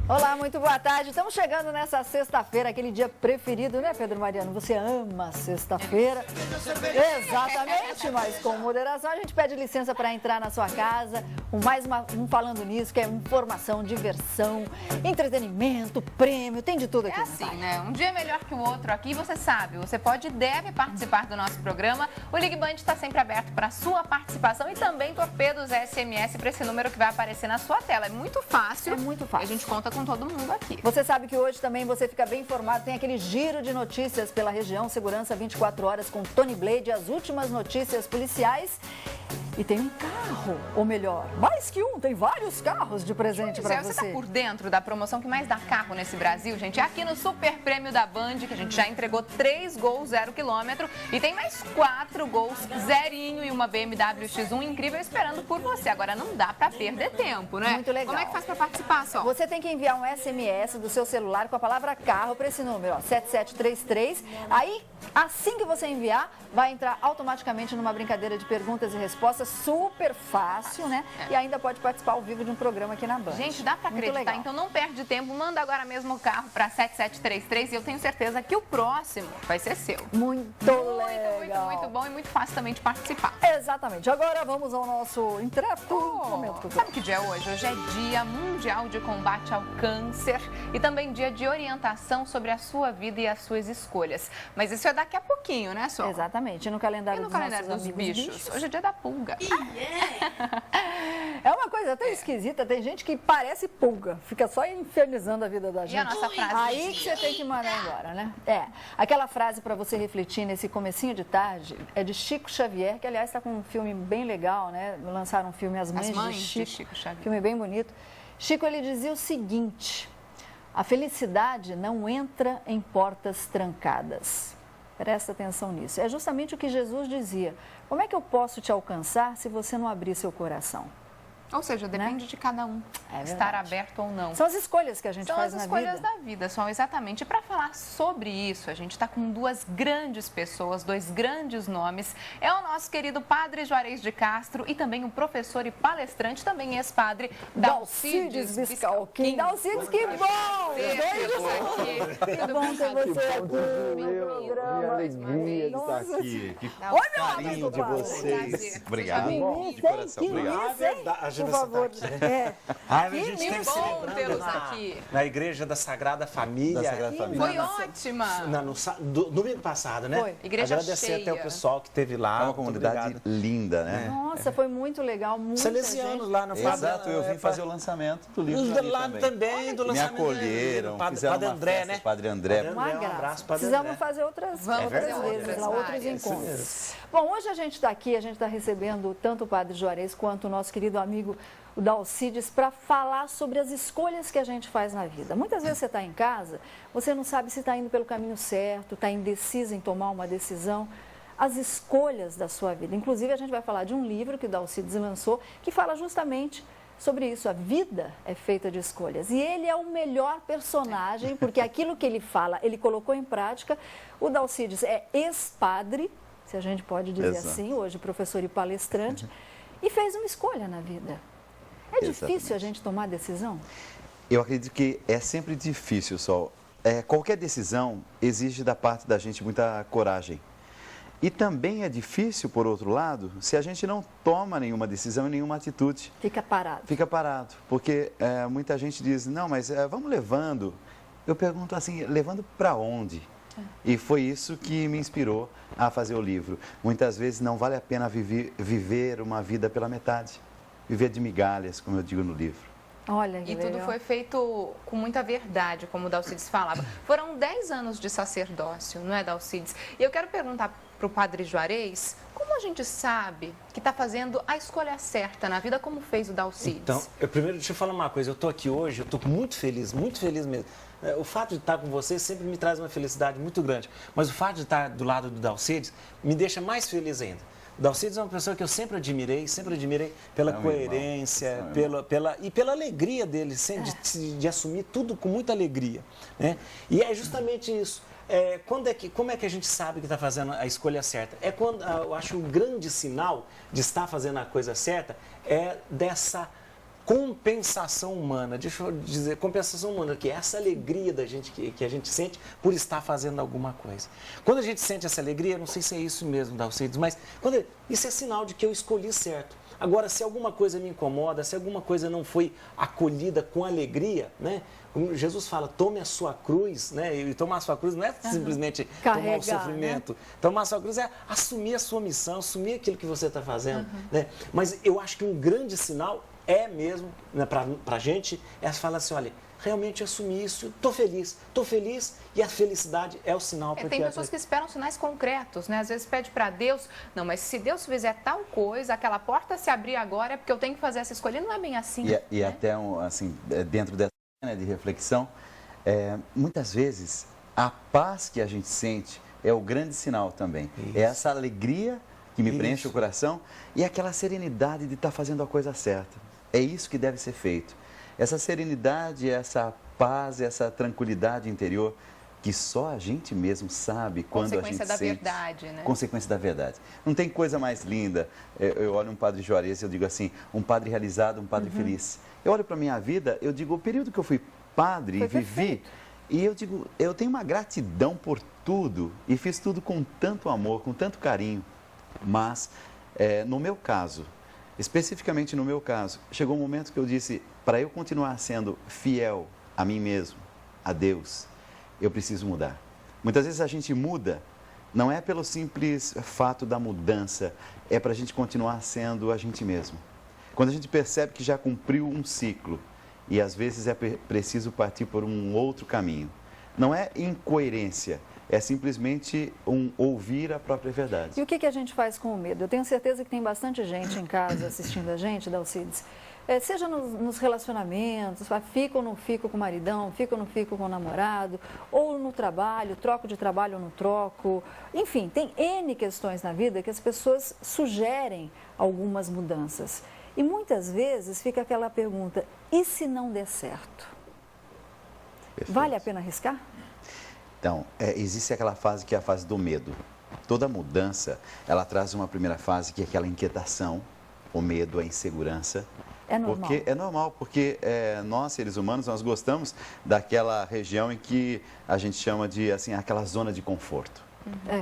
Olá, muito boa tarde. Estamos chegando nessa sexta-feira, aquele dia preferido, né, Pedro Mariano? Você ama sexta-feira. Exatamente, mas com moderação. A gente pede licença para entrar na sua casa. Um falando nisso, que é informação, diversão, entretenimento, prêmio, tem de tudo aqui. É assim, né? Um dia é melhor que o outro aqui, você sabe. Você pode e deve participar do nosso programa. O Ligue Band está sempre aberto para sua participação e também torpedos SMS para esse número que vai aparecer na sua tela. É muito fácil. É muito fácil. E a gente conta com todo mundo aqui. Você sabe que hoje também você fica bem informado, tem aquele giro de notícias pela região, Segurança 24 horas com Tony Blade, as últimas notícias policiais. E tem um carro, ou melhor, mais que um, tem vários carros de presente para você. Você está por dentro da promoção que mais dá carro nesse Brasil, gente? É aqui no Super Prêmio da Band, que a gente já entregou 3 gols 0 km e tem mais 4 gols zerinho e uma BMW X1 incrível esperando por você. Agora não dá para perder tempo, né? Muito legal. Como é que faz para participar, só? Você tem que enviar um SMS do seu celular com a palavra carro para esse número, ó, 7733. Aí, assim que você enviar, vai entrar automaticamente numa brincadeira de perguntas e respostas super fácil, né? E ainda pode participar ao vivo de um programa aqui na Band. Gente, dá para acreditar, então não perde tempo, manda agora mesmo o carro para 7733 e eu tenho certeza que o próximo vai ser seu. Muito legal. Muito bom e muito fácil também de participar. Exatamente. Agora vamos ao nosso intrépido momento cultural. Sabe que dia é hoje? Hoje é Dia Mundial de Combate ao Câncer e também dia de orientação sobre a sua vida e as suas escolhas. Mas isso é daqui a pouquinho, né, Sol? Exatamente. E no calendário, dos bichos? Hoje é dia da pulga. É uma coisa até esquisita, tem gente que parece pulga, fica só infernizando a vida da gente. E a nossa frase? Aí que você tem que mandar embora, né? Aquela frase para você refletir nesse comecinho de tarde é de Chico Xavier, que aliás está com um filme bem legal, né? Lançaram um filme As Mães de Chico Xavier. Filme bem bonito. Chico, ele dizia o seguinte: a felicidade não entra em portas trancadas. Presta atenção nisso. É justamente o que Jesus dizia. Como é que eu posso te alcançar se você não abrir seu coração? Ou seja, depende de cada um estar aberto ou não. São as escolhas que a gente faz na vida. São as escolhas da vida, Sol, exatamente. E para falar sobre isso, a gente está com duas grandes pessoas, dois grandes nomes. É o nosso querido Padre Juarez de Castro e também o professor e palestrante, também ex-padre Dalcides Biscalquim. Dalcides, que bom! Que bom ter você aqui no programa. Que alegria de estar aqui. Que carinho de vocês. Obrigado. De coração, obrigado. Por favor. A gente tem bom tê-los aqui. Na Igreja da Sagrada Família. Foi ótima. No domingo passado, né? Foi. Igreja Agradecer cheia. até o pessoal que esteve lá. É uma comunidade linda, né? Nossa, foi muito legal. Salesianos lá no Exato, eu vim fazer o lançamento do livro lá também. Do Me lançamento. acolheram, fizeram Padre uma André, festa, né? Padre André. Uma Um graça. abraço para Precisamos fazer outras vezes lá, outros encontros. Bom, hoje a gente está aqui, a gente está recebendo tanto o Padre Juarez quanto o nosso querido amigo o Dalcides para falar sobre as escolhas que a gente faz na vida. Muitas vezes você está em casa, você não sabe se está indo pelo caminho certo, está indecisa em tomar uma decisão. As escolhas da sua vida. Inclusive, a gente vai falar de um livro que o Dalcides lançou que fala justamente sobre isso. A vida é feita de escolhas. E ele é o melhor personagem, porque aquilo que ele fala, ele colocou em prática. O Dalcides é ex-padre, se a gente pode dizer assim, hoje professor e palestrante, e fez uma escolha na vida. É difícil a gente tomar decisão? Eu acredito que é sempre difícil, Sol. Qualquer decisão exige da parte da gente muita coragem. E também é difícil, por outro lado, se a gente não toma nenhuma decisão e nenhuma atitude. Fica parado. Fica parado, porque muita gente diz, não, mas vamos levando. Eu pergunto assim, levando para onde? E foi isso que me inspirou a fazer o livro. Muitas vezes não vale a pena viver uma vida pela metade. Viver de migalhas, como eu digo no livro. Olha, que tudo foi feito com muita verdade, como o Dalcides falava. Foram 10 anos de sacerdócio, não é, Dalcides? E eu quero perguntar para o Padre Juarez, como a gente sabe que está fazendo a escolha certa na vida, como fez o Dalcides? Então, primeiro deixa eu falar uma coisa, eu estou aqui hoje, eu estou muito feliz mesmo. O fato de estar com vocês sempre me traz uma felicidade muito grande, mas o fato de estar do lado do Dalcides me deixa mais feliz ainda. O Dalcides é uma pessoa que eu sempre admirei pela coerência, pela alegria dele, de assumir tudo com muita alegria, né? E é justamente isso. Como é que a gente sabe que está fazendo a escolha certa? Quando eu acho um grande sinal de estar fazendo a coisa certa é dessa compensação humana. Deixa eu dizer, compensação humana, que é essa alegria da gente que a gente sente por estar fazendo alguma coisa. Quando a gente sente essa alegria, não sei se é isso mesmo, Dalcides, mas isso é sinal de que eu escolhi certo. Agora, se alguma coisa me incomoda, se alguma coisa não foi acolhida com alegria, né? Como Jesus fala, tome a sua cruz, né? E tomar a sua cruz não é simplesmente tomar o sofrimento. Né? Tomar a sua cruz é assumir a sua missão, assumir aquilo que você está fazendo, né? Mas eu acho que um grande sinal é mesmo, né, para a gente, é falar assim, olha, realmente assumir isso, estou feliz e a felicidade é o sinal. Tem pessoas que esperam sinais concretos, né? Às vezes pede para Deus, não, mas se Deus fizer tal coisa, aquela porta se abrir agora é porque eu tenho que fazer essa escolha. Não é bem assim. E até, assim, dentro dessa linha de reflexão, muitas vezes a paz que a gente sente é o grande sinal também. Isso. É essa alegria que me preenche o coração e aquela serenidade de estar fazendo a coisa certa. É isso que deve ser feito. Essa serenidade, essa paz, essa tranquilidade interior que só a gente mesmo sabe quando a gente sente. Consequência da verdade, né? Consequência da verdade. Não tem coisa mais linda. Eu olho um padre Juarez e eu digo assim, um padre realizado, um padre feliz. Eu olho para a minha vida, eu digo, o período que eu fui padre e vivi, e eu digo, eu tenho uma gratidão por tudo e fiz tudo com tanto amor, com tanto carinho. Mas, no meu caso, especificamente no meu caso, chegou um momento que eu disse, para eu continuar sendo fiel a mim mesmo, a Deus, eu preciso mudar. Muitas vezes a gente muda, não é pelo simples fato da mudança, é para a gente continuar sendo a gente mesmo. Quando a gente percebe que já cumpriu um ciclo e às vezes é preciso partir por um outro caminho. Não é incoerência, é simplesmente ouvir a própria verdade. E o que a gente faz com o medo? Eu tenho certeza que tem bastante gente em casa assistindo a gente, Dalcides. Seja nos relacionamentos, fico ou não fico com o maridão, fico ou não fico com o namorado, ou no trabalho, troco de trabalho ou não troco. Enfim, tem N questões na vida que as pessoas sugerem algumas mudanças. E muitas vezes fica aquela pergunta, e se não der certo? Perfeito. Vale a pena arriscar? Então, existe aquela fase que é a fase do medo. Toda mudança, ela traz uma primeira fase que é aquela inquietação, o medo, a insegurança. É normal. É normal, porque nós, seres humanos, nós gostamos daquela região em que a gente chama de, assim, aquela zona de conforto.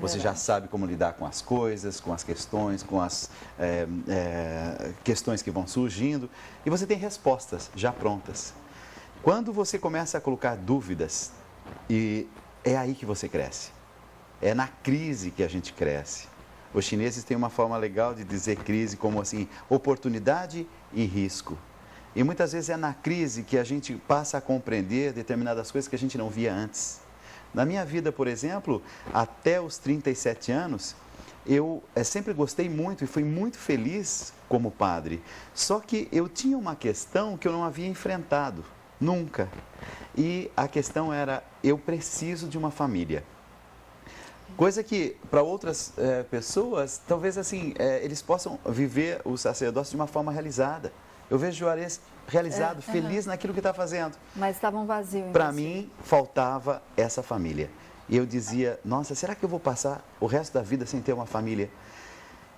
Você já sabe como lidar com as coisas, com as questões, com as questões que vão surgindo, e você tem respostas já prontas. Quando você começa a colocar dúvidas, e é aí que você cresce. É na crise que a gente cresce. Os chineses têm uma forma legal de dizer crise como assim, oportunidade e risco. E muitas vezes é na crise que a gente passa a compreender determinadas coisas que a gente não via antes. Na minha vida, por exemplo, até os 37 anos, eu sempre gostei muito e fui muito feliz como padre. Só que eu tinha uma questão que eu não havia enfrentado, nunca. E a questão era, eu preciso de uma família. Coisa que, para outras pessoas, talvez assim, eles possam viver o sacerdócio de uma forma realizada. Eu vejo Juarez realizado, feliz naquilo que está fazendo. Mas estavam vazios. Para mim, faltava essa família. E eu dizia, nossa, será que eu vou passar o resto da vida sem ter uma família?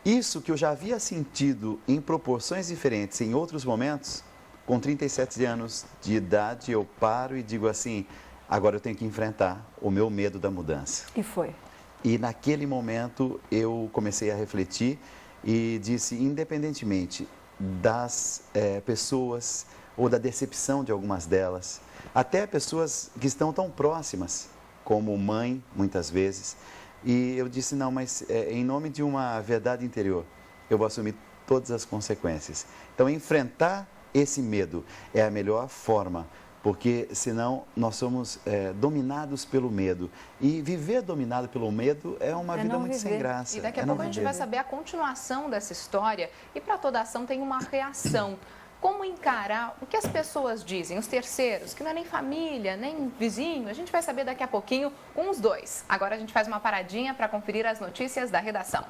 Isso que eu já havia sentido em proporções diferentes em outros momentos, com 37 anos de idade, eu paro e digo assim, agora eu tenho que enfrentar o meu medo da mudança. E foi. E naquele momento eu comecei a refletir e disse, independentemente das pessoas ou da decepção de algumas delas, até pessoas que estão tão próximas, como mãe, muitas vezes, e eu disse, não, mas em nome de uma verdade interior, eu vou assumir todas as consequências. Então, enfrentar esse medo é a melhor forma, porque senão nós somos dominados pelo medo. E viver dominado pelo medo é uma vida muito sem graça. E daqui a pouco a gente vai saber a continuação dessa história. E para toda ação tem uma reação. Como encarar o que as pessoas dizem, os terceiros, que não é nem família, nem vizinho. A gente vai saber daqui a pouquinho com os dois. Agora a gente faz uma paradinha para conferir as notícias da redação.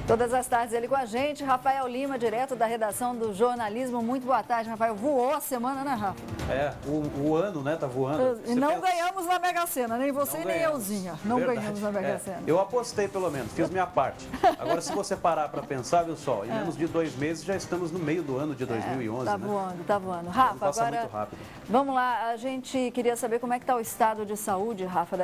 Todas as tardes ele com a gente, Rafael Lima, direto da redação do Jornalismo. Muito boa tarde, Rafael. Voou a semana, né, Rafa? O ano, né, tá voando. E não ganhamos na Mega Sena, nem você nem euzinha. Não ganhamos na Mega Sena. Eu apostei pelo menos, fiz minha parte. Agora, se você parar para pensar, viu só, em menos de 2 meses já estamos no meio do ano de 2011, tá né? voando, tá voando. Rafa, agora, muito rápido. Vamos lá, a gente queria saber como é que está o estado de saúde, Rafa,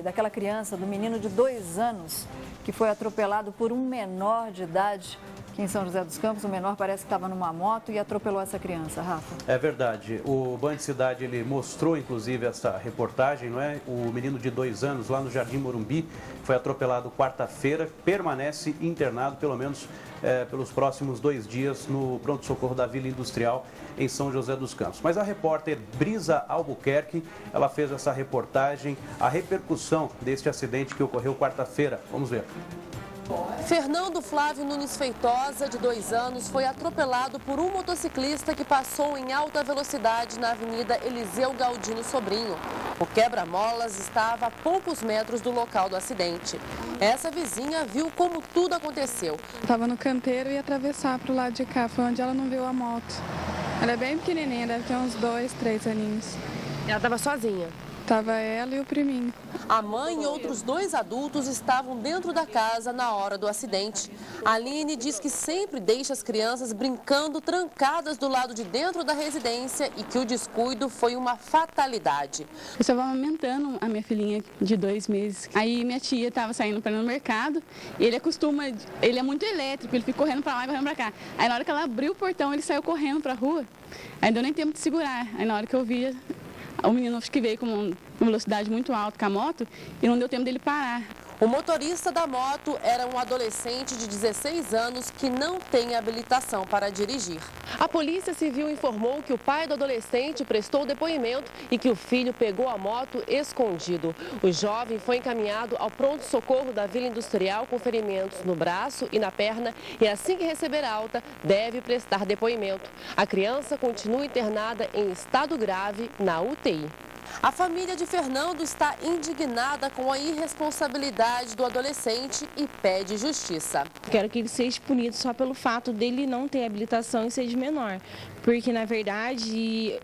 daquela criança, do menino de 2 anos, que foi atropelado por um menor de idade. Aqui em São José dos Campos, o menor parece que estava numa moto e atropelou essa criança, Rafa. É verdade. O Band Cidade, ele mostrou, inclusive, essa reportagem, não é? O menino de 2 anos, lá no Jardim Morumbi, foi atropelado quarta-feira, permanece internado, pelo menos pelos próximos 2 dias, no pronto-socorro da Vila Industrial, em São José dos Campos. Mas a repórter Brisa Albuquerque, ela fez essa reportagem, a repercussão deste acidente que ocorreu quarta-feira. Vamos ver. Fernando Flávio Nunes Feitosa, de 2 anos, foi atropelado por um motociclista que passou em alta velocidade na Avenida Eliseu Galdino Sobrinho. O quebra-molas estava a poucos metros do local do acidente. Essa vizinha viu como tudo aconteceu. Estava no canteiro e ia atravessar para o lado de cá, foi onde ela não viu a moto. Ela é bem pequenininha, deve ter uns 2, 3 aninhos. Ela estava sozinha? Estava ela e o priminho. A mãe e outros 2 adultos estavam dentro da casa na hora do acidente. A Aline diz que sempre deixa as crianças brincando trancadas do lado de dentro da residência e que o descuido foi uma fatalidade. Eu estava amamentando a minha filhinha de 2 meses. Aí minha tia estava saindo para ir no mercado e ele é muito elétrico, ele fica correndo para lá e correndo para cá. Aí na hora que ela abriu o portão, ele saiu correndo para a rua. Aí não deu nem tempo de segurar. Aí na hora que eu vi, o menino acho que veio com uma velocidade muito alta com a moto e não deu tempo dele parar. O motorista da moto era um adolescente de 16 anos que não tem habilitação para dirigir. A Polícia Civil informou que o pai do adolescente prestou depoimento e que o filho pegou a moto escondido. O jovem foi encaminhado ao pronto-socorro da Vila Industrial com ferimentos no braço e na perna e assim que receber alta, deve prestar depoimento. A criança continua internada em estado grave na UTI. A família de Fernando está indignada com a irresponsabilidade do adolescente e pede justiça. Quero que ele seja punido só pelo fato dele não ter habilitação e ser de menor. Porque, na verdade,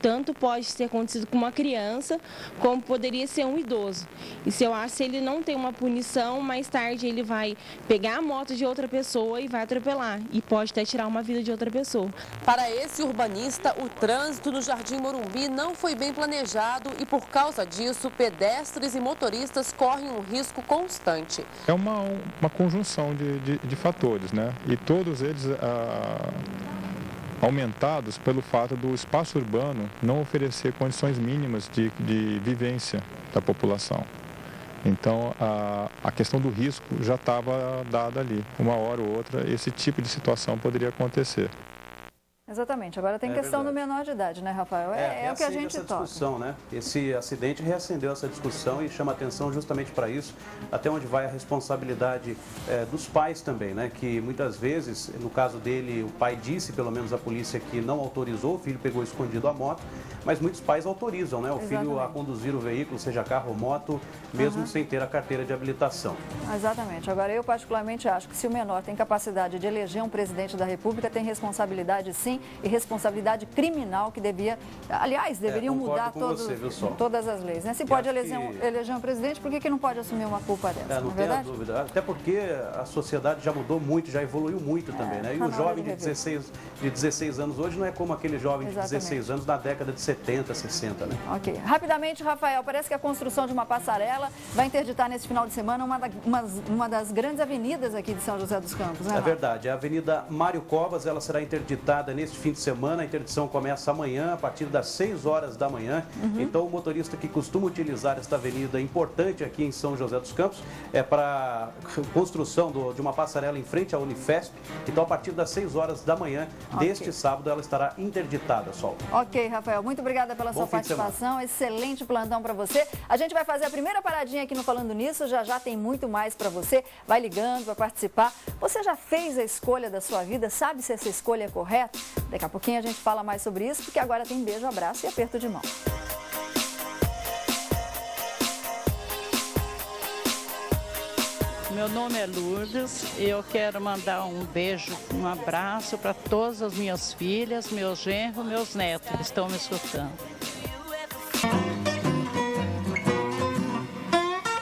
tanto pode ter acontecido com uma criança, como poderia ser um idoso. E se eu acho que se ele não tem uma punição, mais tarde ele vai pegar a moto de outra pessoa e vai atropelar. E pode até tirar uma vida de outra pessoa. Para esse urbanista, o trânsito no Jardim Morumbi não foi bem planejado e, por causa disso, pedestres e motoristas correm um risco constante. É uma conjunção de fatores, né? E todos eles aumentados pelo fato do espaço urbano não oferecer condições mínimas de vivência da população. Então, a questão do risco já estava dada ali. Uma hora ou outra, esse tipo de situação poderia acontecer. Exatamente. Agora tem questão do menor de idade, né, Rafael? É o que a gente toca. Discussão, né? Esse acidente reacendeu essa discussão e chama atenção justamente para isso, até onde vai a responsabilidade dos pais também, né? Que muitas vezes, no caso dele, o pai disse, pelo menos à polícia, que não autorizou, o filho pegou escondido a moto, mas muitos pais autorizam, né? O filho a conduzir o veículo, seja carro ou moto, mesmo sem ter a carteira de habilitação. Exatamente. Agora, eu particularmente acho que se o menor tem capacidade de eleger um presidente da República, tem responsabilidade sim, e responsabilidade criminal que deveriam mudar todas as leis, né? Se pode eleger um presidente, por que não pode assumir uma culpa dessa? Não tem a dúvida. Até porque a sociedade já mudou muito, já evoluiu muito também, né? E o jovem de 16 anos hoje não é como aquele jovem de 16 anos na década de 70, 60, né? Ok. Rapidamente, Rafael, parece que a construção de uma passarela vai interditar nesse final de semana uma das grandes avenidas aqui de São José dos Campos, né? É verdade. A Avenida Mário Covas, ela será interditada neste fim de semana. A interdição começa amanhã, a partir das 6 horas da manhã. Então, o motorista que costuma utilizar esta avenida importante aqui em São José dos Campos é para construção de uma passarela em frente à Unifesp. Então, a partir das 6 horas da manhã deste sábado, ela estará interditada, Sol. Ok, Rafael. Muito obrigada pela sua participação. Excelente plantão para você. A gente vai fazer a primeira paradinha aqui no Falando Nisso. Já tem muito mais para você. Vai ligando, vai participar. Você já fez a escolha da sua vida? Sabe se essa escolha é correta? Daqui a pouquinho a gente fala mais sobre isso, porque agora tem beijo, abraço e aperto de mão. meu nome é Lourdes e eu quero mandar um beijo, um abraço para todas as minhas filhas, meus genros, meus netos que estão me escutando.